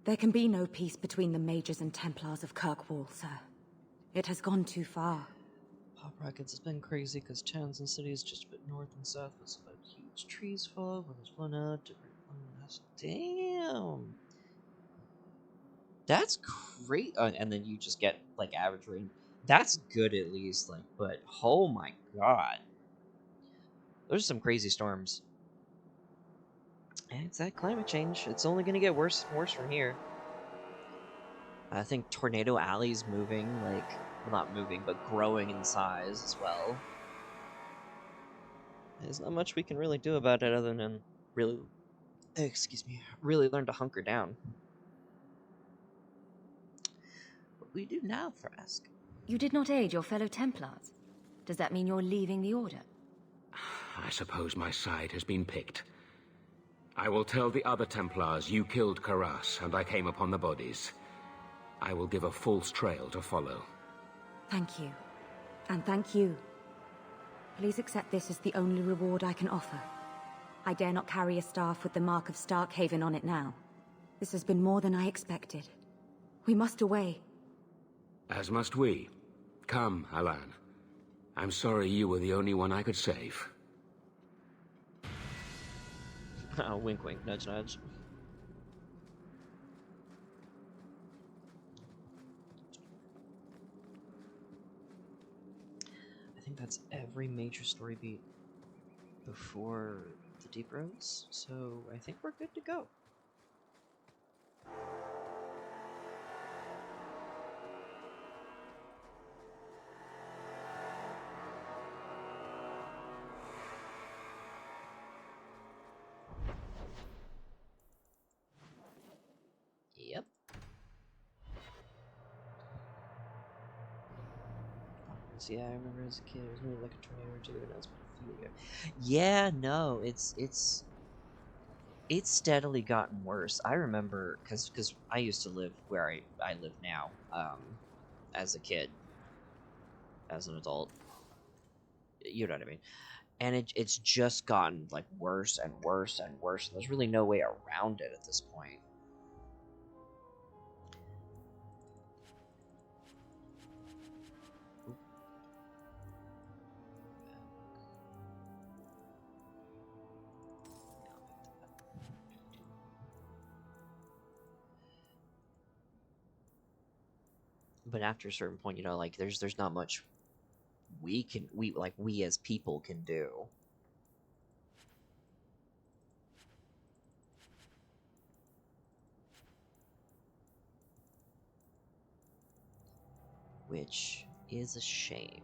There can be no peace between the Mages and Templars of Kirkwall, sir. It has gone too far. Pop Rockets has been crazy because towns and cities just a bit north and south was about huge trees fall when there's one out, different one. Damn. That's great. And then you just get like average rain. That's good at least, like, but oh my god. Those are some crazy storms. And it's that climate change. It's only gonna get worse and worse from here. I think Tornado Alley's moving, like, well, not moving, but growing in size as well. There's not much we can really do about it other than really, really learn to hunker down. What we do now, Frask? You did not aid your fellow Templars. Does that mean you're leaving the Order? I suppose my side has been picked. I will tell the other Templars you killed Karas and I came upon the bodies. I will give a false trail to follow. Thank you. And thank you. Please accept this as the only reward I can offer. I dare not carry a staff with the mark of Starkhaven on it now. This has been more than I expected. We must away. As must we. Come, Alan. I'm sorry you were the only one I could save. Wink wink, nudge nudge. I think that's every major story beat before the Deep Roads, so I think we're good to go. Yep. Yeah, I remember as a kid, it was maybe like a tornado or two, and that's been a few years. Yeah, no, it's steadily gotten worse. I remember, because I used to live where I live now, as a kid, as an adult, you know what I mean? And it's just gotten, like, worse and worse and worse, and there's really no way around it at this point. But after a certain point, you know, like, there's not much we as people can do. Which is a shame.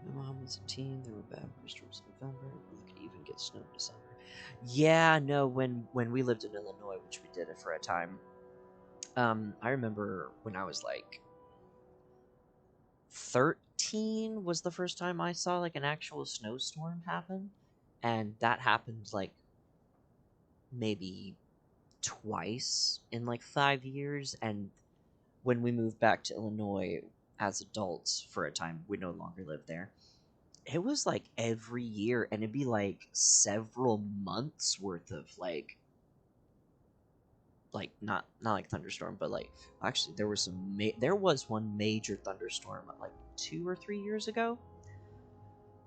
My mom was a teen, there were bad storms in November, we could even get snow in December. Yeah, no, when we lived in Illinois, which we did it for a time, I remember when I was like 13 was the first time I saw like an actual snowstorm happen, and that happened like maybe twice in like 5 years. And when we moved back to Illinois as adults for a time, we no longer lived there, it was like every year, and it'd be like several months worth of like not like thunderstorm, but like actually there was there was one major thunderstorm like 2 or 3 years ago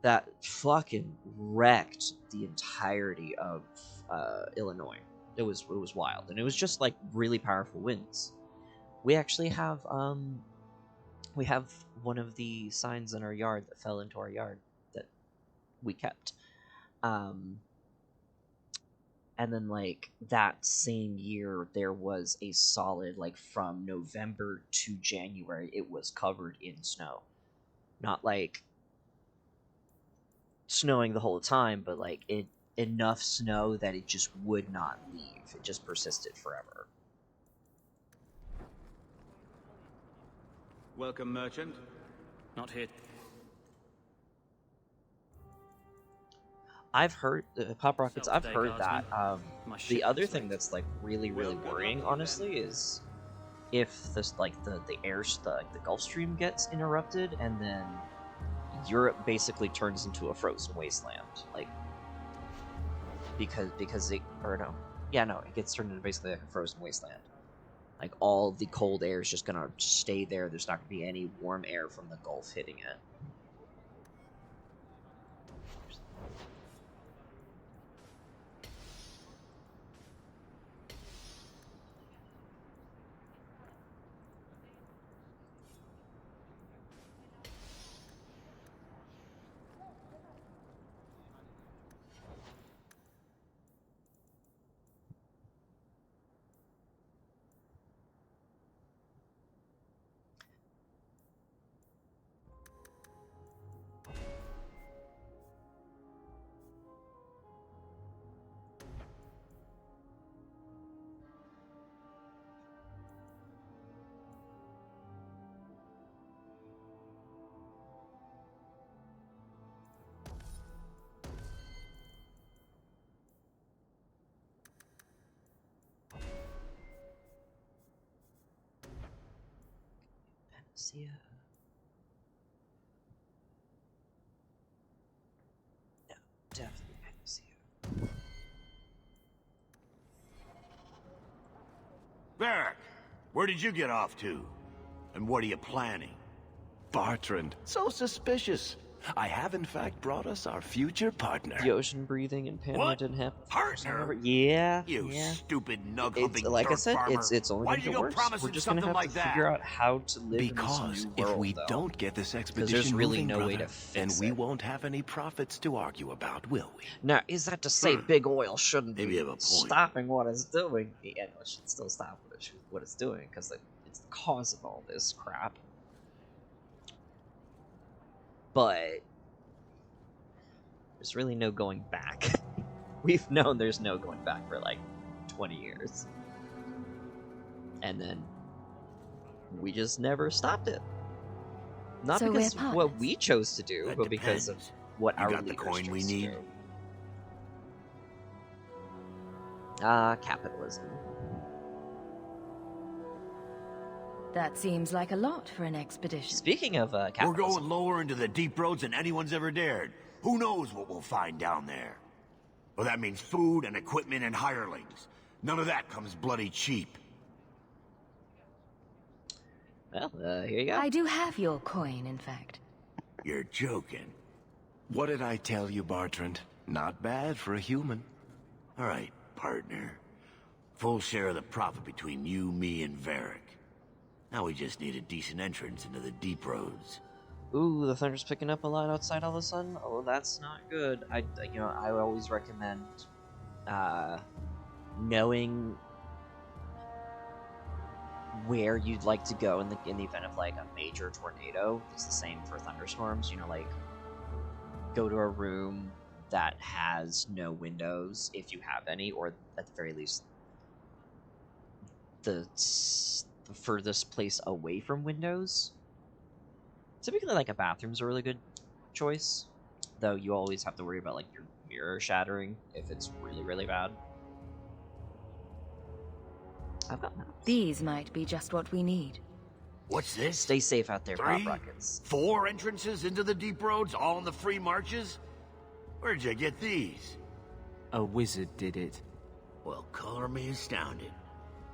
that fucking wrecked the entirety of Illinois. It was wild, and it was just like really powerful winds. We actually have one of the signs in our yard that fell into our yard that we kept. And then, like, that same year, there was a solid, like, from November to January, it was covered in snow. Not, like, snowing the whole time, but, like, enough snow that it just would not leave. It just persisted forever. Welcome, merchant. Not here. I've heard, Pop Rockets, I've heard that. The other thing that's, like, really, really worrying, honestly, is if this the Gulf Stream gets interrupted, and then Europe basically turns into a frozen wasteland, like because it gets turned into basically like a frozen wasteland. Like all the cold air is just gonna stay there. There's not gonna be any warm air from the Gulf hitting it. Panacea. No, definitely Panacea. Varric, where did you get off to? And what are you planning? Bartrand, so suspicious. I have in fact brought us our future partner. The ocean breathing and Panama What? didn't happen. Partner? Yeah. You yeah. stupid nug It's humping like I dirt said, farmer. it's only Why gonna did you get go worse. promising We're just gonna something have like to that? figure out how to live Because in this new if world, we though. don't get this expedition really moving, no way brother, to then fix we it. won't have any profits to argue about, will we? Now, is that to say big oil shouldn't Maybe be you have a point. stopping what it's doing? Yeah, no, it should still stop what it's doing, because it's the cause of all this crap. But there's really no going back. We've known there's no going back for like 20 years. And then we just never stopped it. Not So because we're of what partners? we chose to do, That but because of depends. what You our got the leaders coin we chose to need? do. Capitalism. That seems like a lot for an expedition. Speaking of We're capitalism, going lower into the deep roads than anyone's ever dared. Who knows what we'll find down there? Well, that means food and equipment and hirelings. None of that comes bloody cheap. well, here you go. I do have your coin, in fact. You're joking. What did I tell you, Bartrand? Not bad for a human. All right, partner. Full share of the profit between you, me, and Varric. Now we just need a decent entrance into the deep roads. Ooh, the thunder's picking up a lot outside all of a sudden. Oh, that's not good. I always recommend knowing where you'd like to go in the event of like a major tornado. It's the same for thunderstorms. Like go to a room that has no windows if you have any, or at the very least the furthest place away from windows. Typically, like, a bathroom's a really good choice, though you always have to worry about, like, your mirror shattering if it's really, really bad. I've got maps. These might be just what we need. What's this? Stay safe out there, Pop 3, Rockets. 4 entrances into the deep roads, all in the free marches? Where'd you get these? A wizard did it. Well, color me astounded.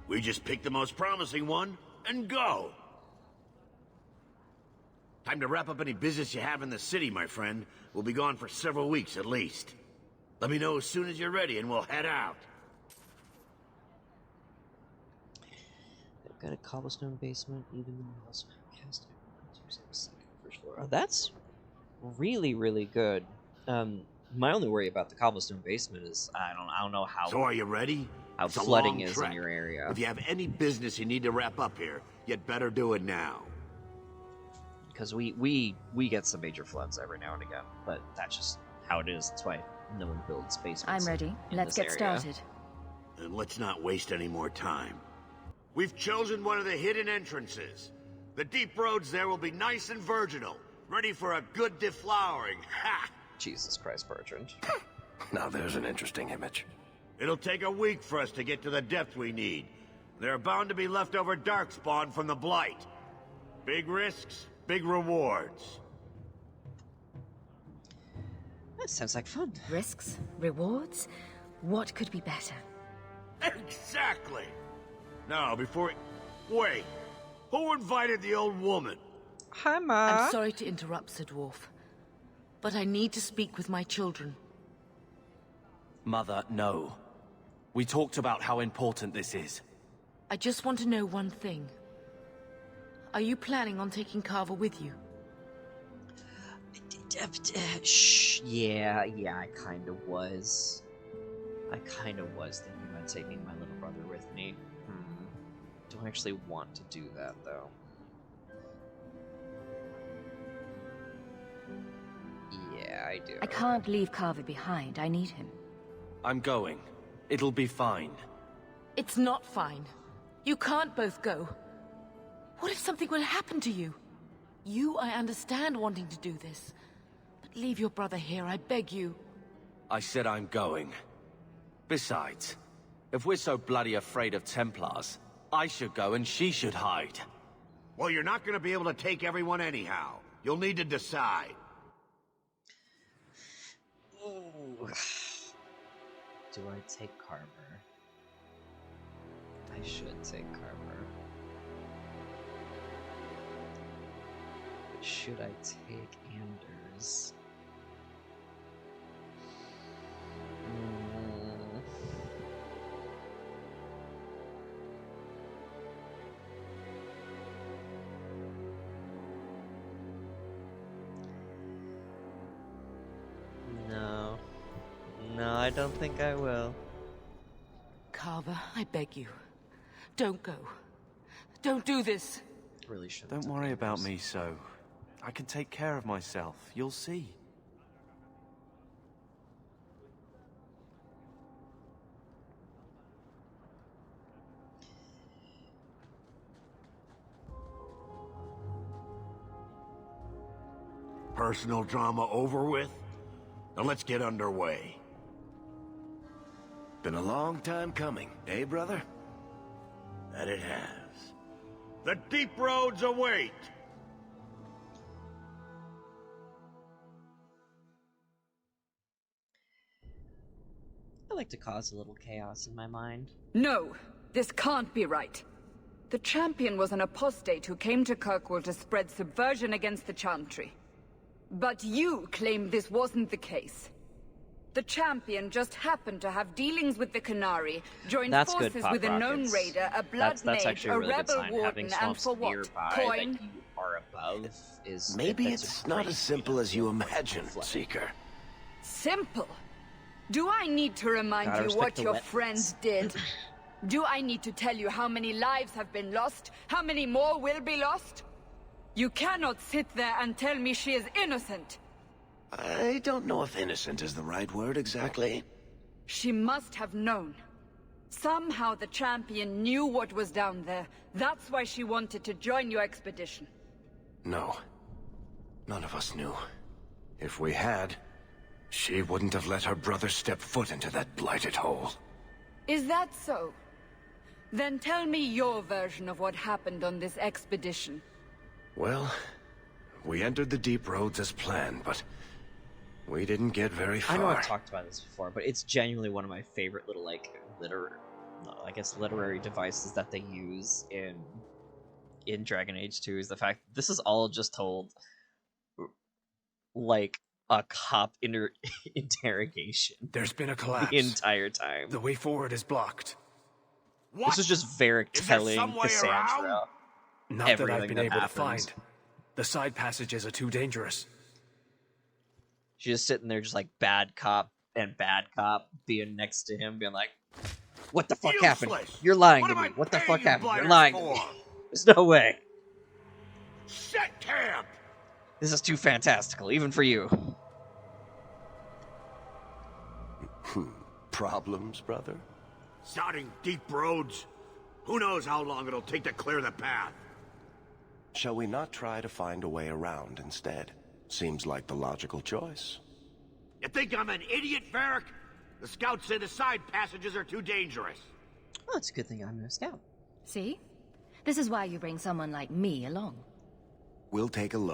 We just pick the most promising one and go. Time to wrap up any business you have in the city, my friend. We'll be gone for several weeks at least. Let me know as soon as you're ready and we'll head out. I've got a cobblestone basement, even in the house. Cast second, first floor. Oh, that's really, really good. My only worry about the cobblestone basement is I don't know how So are you ready? how It's a flooding long is trek. in your area. If you have any business you need to wrap up here, you'd better do it now. Because we get some major floods every now and again, but that's just how it is. That's why no one builds basements. I'm ready. in Let's this get area. started. And let's not waste any more time. We've chosen one of the hidden entrances. The deep roads there will be nice and virginal, ready for a good deflowering. Ha! Jesus Christ, Bertrand. Now there's an interesting image. It'll take a week for us to get to the depth we need. There are bound to be leftover darkspawn from the Blight. Big risks, big rewards. That sounds like fun. Risks? Rewards? What could be better? Exactly! Now, before... Wait. Who invited the old woman? Hi, Ma. I'm sorry to interrupt, Sir Dwarf, but I need to speak with my children. Mother, no. We talked about how important this is. I just want to know one thing. Are you planning on taking Carver with you? Shh. Yeah, I kind of was. I kind of was thinking about taking my little brother with me. Don't actually want to do that, though. Yeah, I do. I can't leave Carver behind. I need him. I'm going. It'll be fine. It's not fine. You can't both go. What if something would happen to you? You, I understand wanting to do this. But leave your brother here, I beg you. I said I'm going. Besides, if we're so bloody afraid of Templars, I should go and she should hide. Well, you're not going to be able to take everyone anyhow. You'll need to decide. Ooh. Do I take Carver? I should take Carver. But should I take Anders? No, I don't think I will. Carver, I beg you. Don't go. Don't do this. Really shouldn't. Don't worry about me, so. I can take care of myself. You'll see. Personal drama over with? Now let's get underway. Been a long time coming, eh, brother? That it has. The deep roads await! I like to cause a little chaos in my mind. No, this can't be right. The champion was an apostate who came to Kirkwall to spread subversion against the Chantry. But you claim this wasn't the case. The champion just happened to have dealings with the Canary, joined forces with a known raider, a blood mage, a rebel warden, and for what? Coin? That you are above is Maybe it's not as simple as you imagine, Seeker. Simple? Do I need to remind you what your friends did? Do I need to tell you how many lives have been lost? How many more will be lost? You cannot sit there and tell me she is innocent. I don't know if innocent is the right word exactly. She must have known. Somehow the champion knew what was down there. That's why she wanted to join your expedition. No. None of us knew. If we had, she wouldn't have let her brother step foot into that blighted hole. Is that so? Then tell me your version of what happened on this expedition. Well, we entered the deep roads as planned, but we didn't get very far. I know I've talked about this before, but it's genuinely one of my favorite little, literary devices that they use in Dragon Age 2 is the fact that this is all just told like a cop interrogation. There's been a collapse. The entire time. The way forward is blocked. What? This is just Varric telling Cassandra Not that I've everything been that able to happened. find. The side passages are too dangerous. She's just sitting there just like bad cop and bad cop being next to him, being like, what the fuck happened? You're lying to me. What the fuck happened? You're lying to me. There's no way. Set camp! This is too fantastical, even for you. Problems, brother? Sounding deep roads. Who knows how long it'll take to clear the path? Shall we not try to find a way around instead? Seems like the logical choice. You think I'm an idiot, Varric? The scouts say the side passages are too dangerous. Well, it's a good thing I'm no scout. See? This is why you bring someone like me along. We'll take a look.